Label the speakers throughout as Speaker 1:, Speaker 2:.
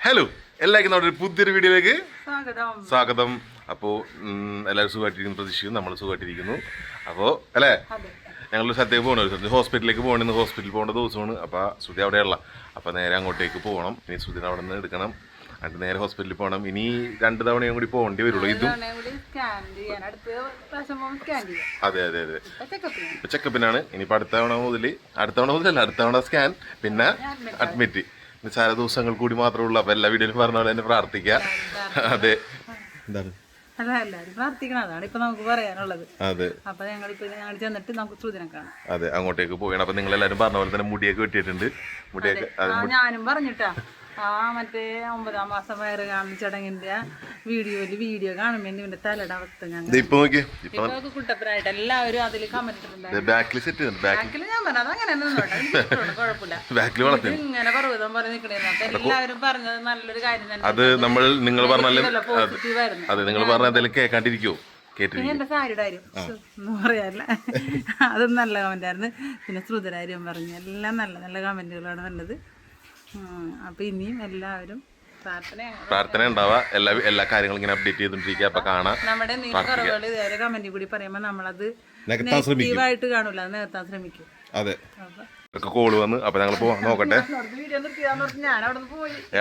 Speaker 1: Hello എല്ലാവർക്കും നമ്മുടെ പുതിയൊരു വീഡിയോയിലേക്ക് സ്വാഗതം. അപ്പോൾ എല്ലാവരും സുഖമായിട്ടിരിക്കുന്നു, പ്രതീക്ഷിക്കുന്നു. നമ്മൾ സുഖമായിട്ടിരിക്കുന്നു. അപ്പോൾ അല്ലേ, ഞങ്ങൾ സ്ഥലത്തേക്ക് പോകണം, ഹോസ്പിറ്റലിലേക്ക് പോകണമെന്ന്. ഹോസ്പിറ്റലിൽ പോകേണ്ട ദിവസമാണ്. അപ്പോൾ ശ്രുതി അവിടെയുള്ള, അപ്പോൾ നേരെ അങ്ങോട്ടേക്ക് പോകണം. ഇനി ശ്രുതിനെ അവിടെ നിന്ന് എടുക്കണം, എന്നിട്ട് നേരെ ഹോസ്പിറ്റലിൽ പോകണം. ഇനി 2 തവണയും കൂടി പോകേണ്ടി വരുള്ളൂ. ഇതും അതെ അതെ അതെ, ഇപ്പം ചെക്കപ്പിനാണ്. ഇനിയിപ്പോൾ അടുത്ത തവണ മുതലല്ല, അടുത്ത തവണ സ്കാൻ, പിന്നെ അഡ്മിറ്റ്. നിസ്സാര ദിവസങ്ങൾ കൂടി മാത്രമേ ഉള്ളൂ. അപ്പോൾ എല്ലാ വീഡിയോയിലും പറഞ്ഞ പോലെ തന്നെ പ്രാർത്ഥിക്കുക. അതെ, എന്താണ്
Speaker 2: അല്ല എല്ലാവരും പ്രാർത്ഥിക്കണം, അതാണ് ഇപ്പൊ നമുക്ക് പറയാനുള്ളത്.
Speaker 1: അതെ,
Speaker 2: അപ്പൊ ഞങ്ങൾ ചെന്നിട്ട് നമുക്ക് ശ്രുതിനെ കാണാം.
Speaker 1: അതെ, അങ്ങോട്ടേക്ക് പോകണം. അപ്പൊ നിങ്ങൾ എല്ലാവരും പറഞ്ഞ പോലെ തന്നെ മുടിയൊക്കെ വെട്ടിയിട്ടുണ്ട്. മുടിയൊക്കെ
Speaker 2: ഞാനും പറഞ്ഞിട്ടാ മറ്റേ 9ാം മാസം വയറ് കാണുന്ന ചടങ്ങിന്റെ വീഡിയോ കാണുമ്പോ ഇവന്റെ തലയുടെ അവസ്ഥ ഞങ്ങൾ കുട്ടപ്പനായിട്ട് എല്ലാവരും അതിൽ കമന്റ് ഇട്ടിട്ടുണ്ടായിരുന്നു. ഞാൻ പറഞ്ഞത് അങ്ങനെ കുഴപ്പമില്ല, ഇങ്ങനെ പർവ്വതം പോലെ നിക്കണേന്ന്. അപ്പൊ എല്ലാവരും പറഞ്ഞത് നല്ലൊരു കാര്യം തന്നെ.
Speaker 1: അത് നമ്മൾ നിങ്ങൾ പറഞ്ഞാലും
Speaker 2: പോസിറ്റീവായിരുന്നു.
Speaker 1: അതെ, നിങ്ങൾ പറഞ്ഞ എന്തെങ്കിലും കേൾക്കാണ്ടിരിക്കുവോ?
Speaker 2: പിന്നെ എന്റെ സാരിയുടെ കാര്യം ഒന്നും പറയാല്ല, അതും നല്ല കമന്റ് ആയിരുന്നു. പിന്നെ ശ്രുതിയുടെ കാര്യം പറഞ്ഞു, എല്ലാം നല്ല നല്ല കമന്റുകളാണ് നല്ലത്. അപ്പൊ ഇനിയും എല്ലാവരും
Speaker 1: പ്രാർത്ഥന ഉണ്ടാവുക. എല്ലാ കാര്യങ്ങളും ഇങ്ങനെ അപ്ഡേറ്റ് ചെയ്തോണ്ടിരിക്കുക. അപ്പൊ കാണാം
Speaker 2: നമ്മുടെ കുറവുകൾ ഇതേ കമന്റിൽ കൂടി പറയുമ്പോ നമ്മളത് നെഗറ്റീവായിട്ട് കാണൂല, അത് നികത്താൻ ശ്രമിക്കും.
Speaker 1: അതെ, കോള് വന്ന്. അപ്പൊ ഞങ്ങൾ നോക്കട്ടെ.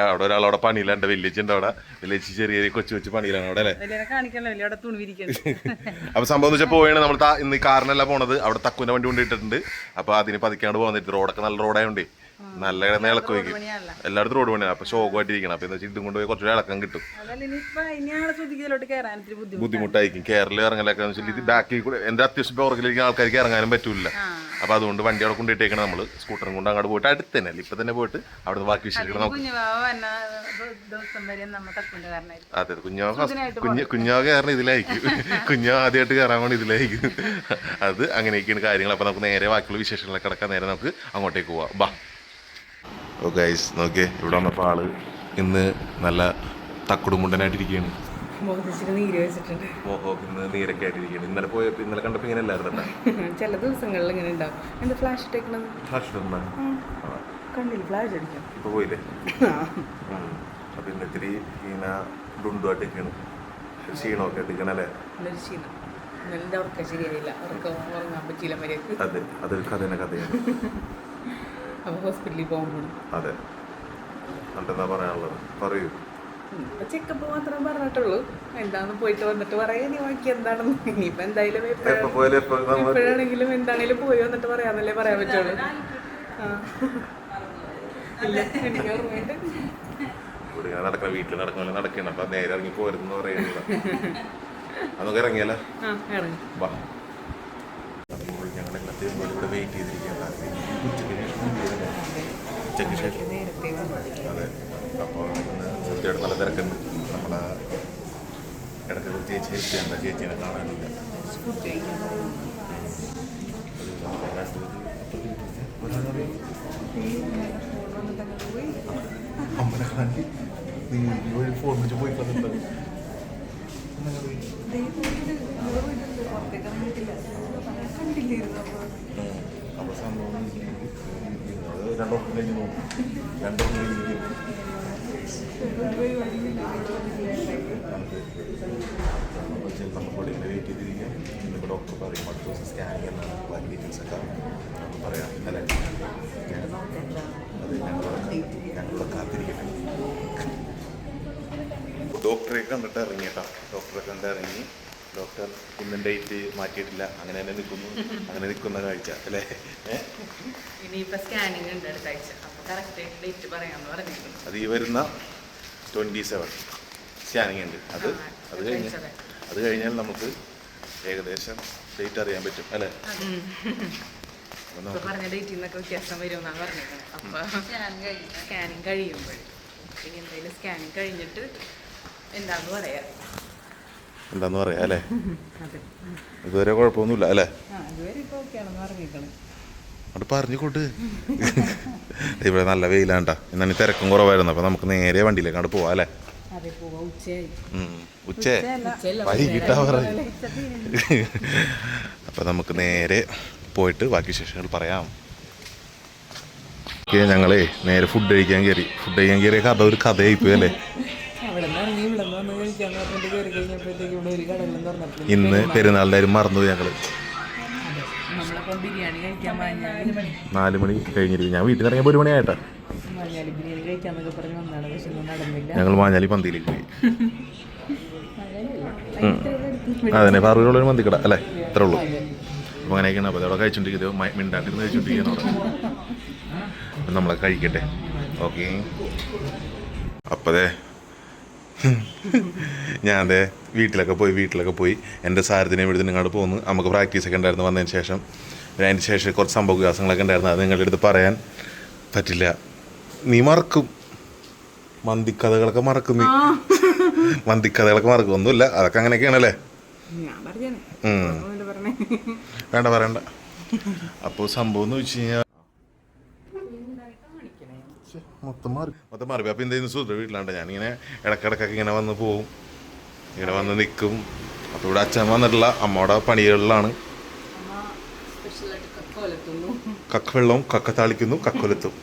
Speaker 1: അവിടെ ഒരാളവിടെ പണിയില്ല, എന്റെ വില്ലേജ് ഉണ്ട് അവിടെ. വില്ലേജ് ചെറിയ കൊച്ചു പണിയിലാണ് അവിടെ, അല്ലേ? അപ്പൊ സംഭവം വെച്ചാൽ പോയാണ് നമ്മൾ ഇന്ന് കാറിനല്ല പോണത്. അവിടെ തക്കുവിന്റെ വണ്ടി കൊണ്ടിട്ടിട്ടുണ്ട്. അപ്പൊ അതിന് പതിക്കാണ്ട് പോകാൻ റോഡൊക്കെ നല്ല റോഡായോണ്ടേ നല്ല ഇളക്കം വയ്ക്കും. എല്ലായിടത്തും റോഡ് പണിയാണ്. അപ്പൊ ഷോക്കായിട്ടിരിക്കണം. അപ്പൊ എന്താ വെച്ചാൽ ഇതും കൊണ്ടുപോയി കുറച്ചുകൂടി ഇളക്കം കിട്ടും. ബുദ്ധിമുട്ടായിരിക്കും കേരളത്തിൽ ഇറങ്ങലൊക്കെ. ഇത് ബാക്കിൽ കൂടെ എന്റെ അത്യാവശ്യം പുറകിലിരിക്കുന്ന ആൾക്കാർക്ക് ഇറങ്ങാനും പറ്റൂല. അപ്പൊ അതുകൊണ്ട് വണ്ടി അവിടെ കൊണ്ടിട്ടേക്കണം. നമ്മള് സ്കൂട്ടറും കൊണ്ട് അങ്ങോട്ട് പോയിട്ട് അടുത്ത് തന്നെ ഇപ്പൊ തന്നെ പോയിട്ട് അവിടെ ബാക്കി വിശേഷിക്കണം നമുക്ക്. അതെ, കുഞ്ഞാവ് കയറണം ഇതിലായിരിക്കും. കുഞ്ഞാവ് ആദ്യമായിട്ട് കയറാൻ വേണ്ടി ഇതിലായിരിക്കും. അത് അങ്ങനെയൊക്കെയാണ് കാര്യങ്ങൾ. അപ്പൊ നമുക്ക് നേരെ ബാക്കിയുള്ള വിശേഷങ്ങളൊക്കെ കിടക്കാൻ നേരെ നമുക്ക് അങ്ങോട്ടേക്ക് പോവാം. ബാ. ഓ ഗൈസ്, നോക്കിയേ, ഇവിടെ വന്നപ്പോൾ ആള് ഇന്ന് നല്ല തക്കുടുമുണ്ടനായിട്ടിരിക്കുകയാണ്. ഇന്ന് നീരൊക്കെ ആയിട്ടിരിക്കുകയാണ്. ഇന്നലെ കണ്ടപ്പോൾ ഇങ്ങനെ അല്ലായിരുന്നു.
Speaker 2: ചില ദിവസങ്ങളിൽ ഇങ്ങനെ ഉണ്ടാവും. ഫ്ലാഷ് ഫ്ലാഷ് അടിക്കും.
Speaker 1: ഇപ്പൊ പോയില്ലേ? അപ്പൊ ഇന്ന് ഇത്തിരി ഇങ്ങനെ ഡുണ്ടുമായിട്ടൊക്കെയാണ്. ക്ഷീണമൊക്കെ എടുക്കണല്ലേ? അതെ, അതൊരു കഥയാണ്.
Speaker 2: ഹോസ്പിറ്റലിൽ പോകുമ്പോൾ
Speaker 1: അതെ, എന്താ പറയാനുള്ളത്? പറയൂ.
Speaker 2: ചെക്കപ്പ് മാത്രമേ പറഞ്ഞിട്ടുള്ളൂ. എന്താന്ന് പോയിട്ട് വന്നിട്ട് പറയാ നീ ബാക്കി എന്താണെന്ന്. ഇനിയിപ്പോ എന്തായാലും എപ്പോഴാണെങ്കിലും എന്താണെങ്കിലും പോയി വന്നിട്ട് പറയാന്നല്ലേ പറയാൻ പറ്റുള്ളൂ. ഇല്ല, എനിക്ക് ഓർമ്മയുണ്ട്.
Speaker 1: നടക്കണം, വീട്ടിൽ നടക്കണ നടക്കണം. അപ്പൊ നേരെ ഇറങ്ങി പോരുന്നു പറയുന്നത്. അതൊക്കെ ഇറങ്ങിയല്ലോ. വാ, ഞങ്ങളെ ഇവിടെ വെയിറ്റ് ചെയ്തിരിക്കുകയാണ്. ഉച്ചയ്ക്ക് ശേഷം. അതെ, അപ്പോൾ സത്യമായിട്ട് നല്ല തിരക്കുണ്ട്. നമ്മളെ ഇടയ്ക്ക് ചേച്ചീനെ കാണാനില്ല. അമ്മനെ കാണി നീ ഫോൺ വിളിച്ച് പോയി കണ്ടിട്ടുണ്ട്. അപ്പോൾ സംഭവം 2 വർഷം കഴിഞ്ഞ് നോക്കും. 2 വർഷം കഴിഞ്ഞ് നമുക്കിവിടെ ഇങ്ങനെ വെയിറ്റ് ചെയ്തിരിക്കാം. ഇന്നിപ്പോൾ ഡോക്ടർ പറയും അടുത്ത ദിവസം സ്കാനിങ് എന്നാണ്. ബാക്കി ഡീറ്റെയിൽസൊക്കെ പറയാം, അല്ലേ? അത് ഞങ്ങളിവിടെ കാത്തിരിക്കട്ടെ. ഡോക്ടറെ കണ്ടിട്ട് ഇറങ്ങിയേട്ടാ. ഡോക്ടറെ കണ്ടിറങ്ങി. ഡോക്ടർ ഇന്നും ഡേറ്റ് മാറ്റിയിട്ടില്ല. അങ്ങനെ തന്നെ നിൽക്കുന്നു. അങ്ങനെ നിൽക്കുന്ന കാഴ്ച, അല്ലേ? അത് ഈ വരുന്ന 27 സ്കാനിങ് ഉണ്ട്. അത് കഴിഞ്ഞാൽ നമുക്ക് ഏകദേശം ഡേറ്റ് അറിയാൻ പറ്റും, അല്ലേ?
Speaker 2: പറഞ്ഞ ഡേറ്റിൽ നിന്നൊക്കെ വ്യത്യാസം വരുമെന്നാണ് പറഞ്ഞത്. അപ്പൊ സ്കാനിങ് കഴിയുമ്പോൾ എന്തായാലും സ്കാനിങ് കഴിഞ്ഞിട്ട് എന്താന്ന് പറയാം അല്ലേ?
Speaker 1: ഇതുവരെ കുഴപ്പമൊന്നുമില്ല, അല്ലേ?
Speaker 2: അത്
Speaker 1: പറഞ്ഞുകൊണ്ട് ഇവിടെ നല്ല വെയിലാണ്ടാ. ഇന്നാണ് തിരക്കും കുറവായിരുന്നു. അപ്പൊ നമുക്ക് നേരെ വണ്ടിയിലേക്ക് അങ്ങോട്ട് പോവാം, അല്ലേ? ഉച്ച വൈകിട്ടാ പറയും. അപ്പൊ നമുക്ക് നേരെ പോയിട്ട് ബാക്കി വിശേഷങ്ങൾ പറയാം. ഞങ്ങളെ നേരെ ഫുഡ് കഴിക്കാൻ കയറിയ കഥ ഒരു കഥയായിപ്പോയി അല്ലേ. ഇന്ന് പെരുന്നാളിൻ്റെ കാര്യം മറന്നുപോയി ഞങ്ങള്. 4 മണി കഴിഞ്ഞിരിക്കും. ഞാൻ വീട്ടിൽ ഇറങ്ങിയപ്പോൾ 1 മണിയായിട്ടാ. ഞങ്ങൾ മാഞ്ഞാലി പന്തിയിലേക്ക് പോയി. അതന്നെ പാർവിലുള്ളൊരു മന്തിക്കട അല്ലേ, ഇത്രേ ഉള്ളൂ. അപ്പോൾ അങ്ങനെയൊക്കെയാണ്. അപ്പോൾ അതവിടെ കഴിച്ചോണ്ടിരിക്കുന്നത്, മിണ്ടാണ്ടിരുന്ന് കഴിച്ചോണ്ടിരിക്കുകയാണ് അവിടെ. അപ്പം നമ്മളെ കഴിക്കട്ടെ. ഓക്കെ. അപ്പതേ ഞാൻ വീട്ടിലൊക്കെ പോയി എൻ്റെ സാരത്തിനെയും എടുത്ത് നിങ്ങളുടെ പോന്ന്. നമുക്ക് പ്രാക്ടീസൊക്കെ ഉണ്ടായിരുന്നു വന്നതിന് ശേഷം. അതിന് ശേഷം കുറച്ച് സംഭവ വികാസങ്ങളൊക്കെ ഉണ്ടായിരുന്നു. അത് നിങ്ങളുടെ അടുത്ത് പറയാൻ പറ്റില്ല. നീ മറക്കും, മന്തിക്കഥകളൊക്കെ മറക്കും. നീ മന്തിക്കഥകളൊക്കെ മറക്കും. ഒന്നുമില്ല, അതൊക്കെ അങ്ങനെയൊക്കെയാണല്ലേ. വേണ്ട. അപ്പോൾ സംഭവം എന്ന് വെച്ച് കഴിഞ്ഞാൽ മൊത്തം മാറി. അപ്പോൾ എന്തായിരുന്നു സുധ വീട്ടിലാണ്ട്. ഞാനിങ്ങനെ ഇടയ്ക്കിടയ്ക്കൊക്കെ ഇങ്ങനെ വന്ന് പോവും, ഇങ്ങനെ വന്ന് നിൽക്കും. അപ്പോൾ ഇവിടെ അച്ഛൻ വന്നിട്ടുള്ള അമ്മയുടെ പണികളിലാണ്. കക്കവെള്ളവും കക്ക താളിക്കുന്നു, കക്കൊലത്തും.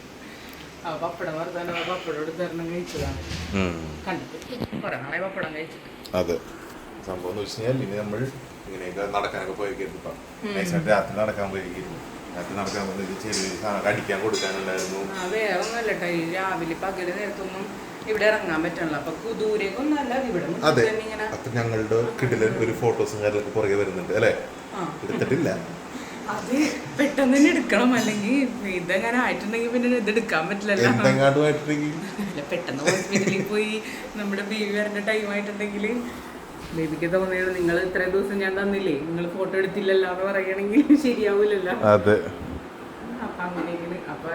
Speaker 1: അതെ. സംഭവം എന്ന് വെച്ച് കഴിഞ്ഞാൽ ഇനി നമ്മൾ ഇങ്ങനെയൊക്കെ നടക്കാനൊക്കെ പോയിരിക്കുന്നു. രാത്രി നടക്കാൻ പോയിരിക്കുന്നു. അടിക്കാൻ കൊടുക്കാനുണ്ടായിരുന്നു.
Speaker 2: രാവിലെ പകല് നേരത്തൊന്നും ഇവിടെ ഇറങ്ങാൻ പറ്റണല്ലോ. അപ്പൊ ദൂരേക്കൊന്നല്ല, ഇവിടെ.
Speaker 1: അതെ. അപ്പൊ ഞങ്ങളുടെ കിടിലൻ ഒരു ഫോട്ടോസും കാര്യങ്ങളൊക്കെ പുറകെ വരുന്നുണ്ട് അല്ലേ. എടുത്തിട്ടില്ല.
Speaker 2: അത് പെട്ടെന്ന് തന്നെ എടുക്കണം, അല്ലെങ്കിൽ ഇതെങ്ങനെ ആയിട്ടുണ്ടെങ്കിൽ പിന്നെ ഇത് എടുക്കാൻ പറ്റില്ലല്ലോ. പെട്ടെന്ന് ഹോസ്പിറ്റലിൽ പോയി നമ്മുടെ ബേബി വരേണ്ട ടൈം ആയിട്ടുണ്ടെങ്കിൽ ബേബിക്ക് തോന്നിയത് നിങ്ങൾ ഇത്രയും ദിവസം ഞാൻ തന്നില്ലേ, നിങ്ങൾ ഫോട്ടോ എടുത്തില്ലല്ലോ എന്ന് പറയണെങ്കിൽ ശരിയാവൂലല്ലോ.
Speaker 1: അതെ.
Speaker 2: അപ്പൊ അങ്ങനെയൊക്കെ അപ്പൊ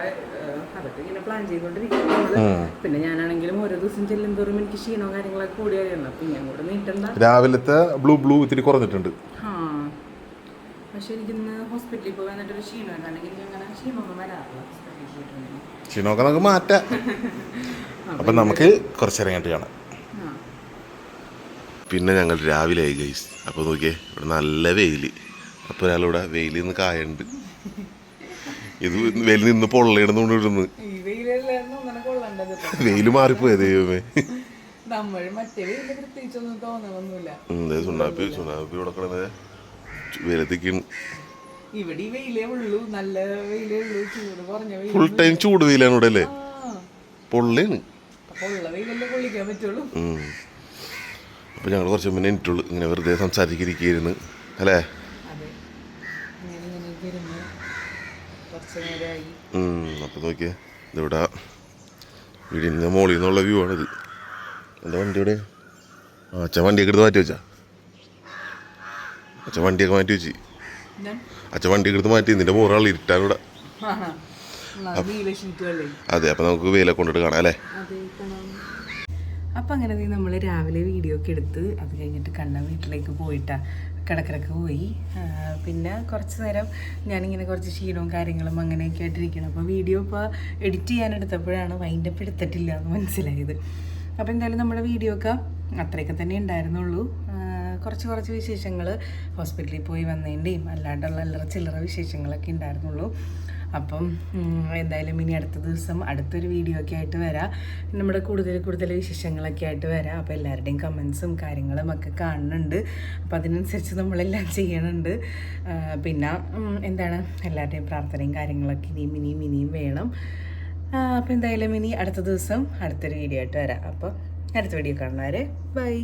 Speaker 2: അതൊക്കെ ഇങ്ങനെ പ്ലാൻ ചെയ്തോണ്ടിരിക്കുന്നത്. പിന്നെ ഞാനാണെങ്കിലും ഓരോ ദിവസം ചെല്ലും തോറും എനിക്ക് ക്ഷീണവും കാര്യങ്ങളൊക്കെ കൂടിയായിരുന്നു. അപ്പൊ ഞാൻ കൂടെ നീട്ടണ്ട.
Speaker 1: രാവിലത്തെ ബ്ലൂ ഇത്തിരി കുറഞ്ഞിട്ടുണ്ട്.
Speaker 2: പക്ഷെ എനിക്കിന്ന് ഹോസ്പിറ്റലിൽ പോയി വന്നിട്ടൊരു ക്ഷീണം ഉണ്ടാണെങ്കിൽ എനിക്ക് അങ്ങനെ ക്ഷീണമൊന്നും വരാറില്ല.
Speaker 1: ക്ഷീണമൊക്കെ നമുക്ക് മാറ്റാം. അപ്പം നമുക്ക് കുറച്ചിറങ്ങിയിട്ട് കാണാം. പിന്നെ ഞങ്ങൾ രാവിലെ ആയി ഗൈസ്. അപ്പോൾ നോക്കിയേ, ഇവിടെ നല്ല വെയിൽ. അപ്പോൾ ഒരാളിവിടെ വെയിലിൽ നിന്ന് കായുണ്ട്. ഇത് വെയിൽ നിന്ന് പൊള്ളയിടുന്നുകൊണ്ടിരുന്ന് വെയിൽ മാറിപ്പോയ ദൈവമേ. സുണ്ണാപ്പി ഇവിടെ കിടന്നത് വെയിലത്തേക്കാണ്. ഫുൾ ടൈം ചൂട് വെയിലാണ് ഇവിടെ അല്ലേ. പൊള്ളയാണ്. അപ്പൊ ഞങ്ങൾ കുറച്ച് മുന്നേ എനിട്ടുള്ളൂ ഇങ്ങനെ വെറുതെ സംസാരിച്ചിരിക്കുന്നു അല്ലേ. അപ്പൊ നോക്കിയേ, ഇതിവിടെ വീടിൻ്റെ മോളിൽ നിന്നുള്ള വ്യൂ ആണിത്. എന്താ വണ്ടിയുടെ അച്ഛൻ വണ്ടിയൊക്കെ എടുത്ത് മാറ്റി വെച്ചാ. അച്ഛൻ വണ്ടിയൊക്കെ മാറ്റി വെച്ച് എടുത്ത് മാറ്റി. നിന്റെ മോറാൾ ഇരുട്ടാനിവിടെ. അതെ. അപ്പൊ നമുക്ക് വെയിലൊക്കെ കൊണ്ടിട്ട് കാണാം അല്ലേ.
Speaker 2: അപ്പം അങ്ങനെ നമ്മൾ രാവിലെ വീഡിയോ ഒക്കെ എടുത്ത് അത് കഴിഞ്ഞിട്ട് കണ്ണൻ വീട്ടിലേക്ക് പോയിട്ടാ കിടക്കിടക്ക് പോയി. പിന്നെ കുറച്ച് നേരം ഞാനിങ്ങനെ കുറച്ച് ക്ഷീണവും കാര്യങ്ങളും അങ്ങനെയൊക്കെ ആയിട്ടിരിക്കണം. അപ്പോൾ വീഡിയോ ഇപ്പോൾ എഡിറ്റ് ചെയ്യാനെടുത്തപ്പോഴാണ് വൈൻഡപ്പ് എടുത്തിട്ടില്ല എന്ന് മനസ്സിലായത്. അപ്പോൾ എന്തായാലും നമ്മുടെ വീഡിയോ ഒക്കെ അത്രയൊക്കെ തന്നെ ഉണ്ടായിരുന്നുള്ളൂ. കുറച്ച് വിശേഷങ്ങൾ ഹോസ്പിറ്റലിൽ പോയി വന്നതിൻ്റെയും അല്ലാണ്ടുള്ള ചില്ലറ വിശേഷങ്ങളൊക്കെ ഉണ്ടായിരുന്നുള്ളൂ. അപ്പം എന്തായാലും ഇനി അടുത്ത ദിവസം അടുത്തൊരു വീഡിയോ ഒക്കെ ആയിട്ട് വരാം. നമ്മുടെ കൂടുതൽ വിശേഷങ്ങളൊക്കെ ആയിട്ട് വരാം. അപ്പോൾ എല്ലാവരുടെയും കമൻസും കാര്യങ്ങളും ഒക്കെ കാണുന്നുണ്ട്. അപ്പോൾ അതിനനുസരിച്ച് നമ്മളെല്ലാം ചെയ്യണുണ്ട്. പിന്നെ എന്താണ് എല്ലാവരുടെയും പ്രാർത്ഥനയും കാര്യങ്ങളൊക്കെ ഇനിയും വേണം. അപ്പോൾ എന്തായാലും ഇനി അടുത്ത ദിവസം അടുത്തൊരു വീഡിയോ ആയിട്ട് വരാം. അപ്പോൾ അടുത്ത വീഡിയോ കാണുന്നവരെ ബൈ.